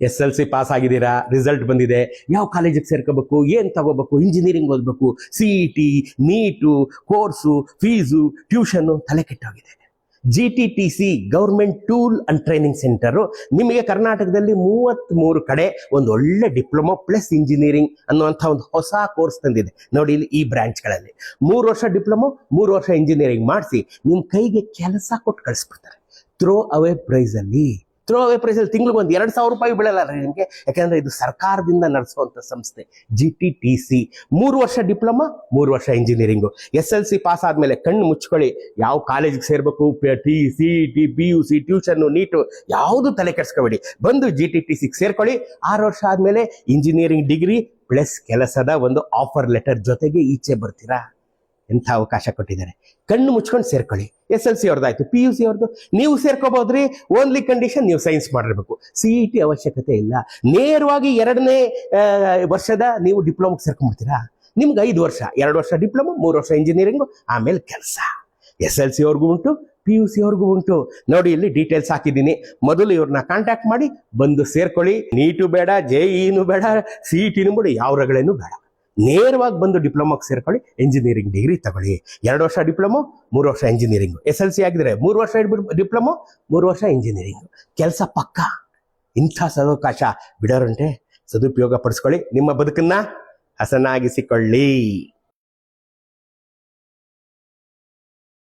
SLC pass ಆಗಿದ್ದೀರಾ, result ಬಂದಿದೆ, ಯಾವ ಕಾಲೇಜಿಗೆ ಸೇರ್ಕೋಬೇಕು, ಏನ್ ತಗೋಬೇಕು, ಇಂಜಿನಿಯರಿಂಗ್ ಓದಬೇಕು, CET, NEET, course, fees, tuition ತಲೆ ಕೆಟ್ಟೋಗಿದೆ. GTTC government tool and training centre ನಿಮಗೆ ಕರ್ನಾಟಕದಲ್ಲಿ 33 ಕಡೆ ಒಂದು ಒಳ್ಳೆ ಡಿಪ್ಲೊಮಾ ಪ್ಲಸ್ ಇಂಜಿನಿಯರಿಂಗ್ ಅನ್ನುವಂಥ ಒಂದು ಹೊಸ ಕೋರ್ಸ್ ತಂದಿದೆ ನೋಡಿ. ಇಲ್ಲಿ ಈ ಬ್ರಾಂಚ್ಗಳಲ್ಲಿ 3 ವರ್ಷ ಡಿಪ್ಲೊಮಾ 3 ವರ್ಷ ಇಂಜಿನಿಯರಿಂಗ್ ಮಾಡಿಸಿ ನಿಮ್ಮ ಕೈಗೆ ಕೆಲಸ ಕೊಟ್ಟು ಕಳಿಸ್ಬಿಡ್ತಾರೆ. ಥ್ರೋ ಅವೇ ಪ್ರೈಸ್ ಅಲ್ಲಿ ತಿಂಗಳಿಗೆ ಒಂದು 2,000 ರೂಪಾಯಿ ಬೀಳಲ್ಲ ನಿಮಗೆ, ಯಾಕಂದ್ರೆ ಇದು ಸರ್ಕಾರದಿಂದ ನಡೆಸುವಂತ ಸಂಸ್ಥೆ GTTC. 3 ವರ್ಷ ಡಿಪ್ಲೊಮಾ 3 ವರ್ಷ ಇಂಜಿನಿಯರಿಂಗು. SLC ಪಾಸ್ ಆದ್ಮೇಲೆ ಕಣ್ಣು ಮುಚ್ಕೊಳ್ಳಿ, ಯಾವ ಕಾಲೇಜಿಗೆ ಸೇರ್ಬೇಕು, CET, PUC, ಟ್ಯೂಷನ್, ನೀಟು ಯಾವುದು ತಲೆ ಕೆಡಿಸ್ಕೋಬೇಡಿ. ಬಂದು GTTC ಸೇರ್ಕೊಳ್ಳಿ. 6 ವರ್ಷ ಆದ್ಮೇಲೆ ಇಂಜಿನಿಯರಿಂಗ್ ಡಿಗ್ರಿ ಪ್ಲಸ್ ಕೆಲಸದ ಒಂದು ಆಫರ್ ಲೆಟರ್ ಜೊತೆಗೆ ಈಚೆ ಬರ್ತೀರಾ. ಎಂಥ ಅವಕಾಶ ಕೊಟ್ಟಿದ್ದಾರೆ. ಕಣ್ಣು ಮುಚ್ಕೊಂಡು ಸೇರ್ಕೊಳ್ಳಿ. SLC ಅವ್ರದ್ದಾಯ್ತು, PUC ಅವ್ರದ್ದು ನೀವು ಸೇರ್ಕೋಬಹುದ್ರಿ. ಓನ್ಲಿ ಕಂಡೀಷನ್ ನೀವು ಸೈನ್ಸ್ ಮಾಡಿರ್ಬೇಕು. CET ಅವಶ್ಯಕತೆ ಇಲ್ಲ. ನೇರವಾಗಿ 2ನೇ ವರ್ಷದ ನೀವು ಡಿಪ್ಲೊಮಾ ಸೇರ್ಕೊಂಡ್ಬಿಡ್ತೀರಾ. ನಿಮ್ಗೆ 5 ವರ್ಷ, 2 ವರ್ಷ ಡಿಪ್ಲೊಮಾ 3 ವರ್ಷ ಇಂಜಿನಿಯರಿಂಗು, ಆಮೇಲೆ ಕೆಲಸ. SLC ಅವ್ರಿಗೂ ಉಂಟು, PUC ಅವ್ರಿಗೂ ಉಂಟು. ನೋಡಿ ಇಲ್ಲಿ ಡೀಟೇಲ್ಸ್ ಹಾಕಿದ್ದೀನಿ. ಮೊದಲು ಇವ್ರನ್ನ ಕಾಂಟ್ಯಾಕ್ಟ್ ಮಾಡಿ ಬಂದು ಸೇರ್ಕೊಳ್ಳಿ. ನೀಟು ಬೇಡ, JEE ಬೇಡ, CET ಬೇಡ, ಯಾವ ರಗಳೇನು ಬೇಡ. ನೇರವಾಗಿ ಬಂದು ಡಿಪ್ಲೊಮಾಗೆ ಸೇರ್ಕೊಳ್ಳಿ, ಇಂಜಿನಿಯರಿಂಗ್ ಡಿಗ್ರಿ ತಗೊಳ್ಳಿ. 2 ವರ್ಷ ಡಿಪ್ಲೊಮಾ 3 ವರ್ಷ ಇಂಜಿನಿಯರಿಂಗ್. SLC ಆಗಿದ್ರೆ 3 ವರ್ಷ ಡಿಪ್ಲೊಮಾ 3 ವರ್ಷ ಇಂಜಿನಿಯರಿಂಗ್. ಕೆಲಸ ಪಕ್ಕ. ಇಂಥ ಸದವಕಾಶ ಬಿಡೋರಂತೆ ಸದುಪಯೋಗ ಪಡಿಸ್ಕೊಳ್ಳಿ. ನಿಮ್ಮ ಬದುಕನ್ನ ಹಸನಾಗಿಸಿಕೊಳ್ಳಿ.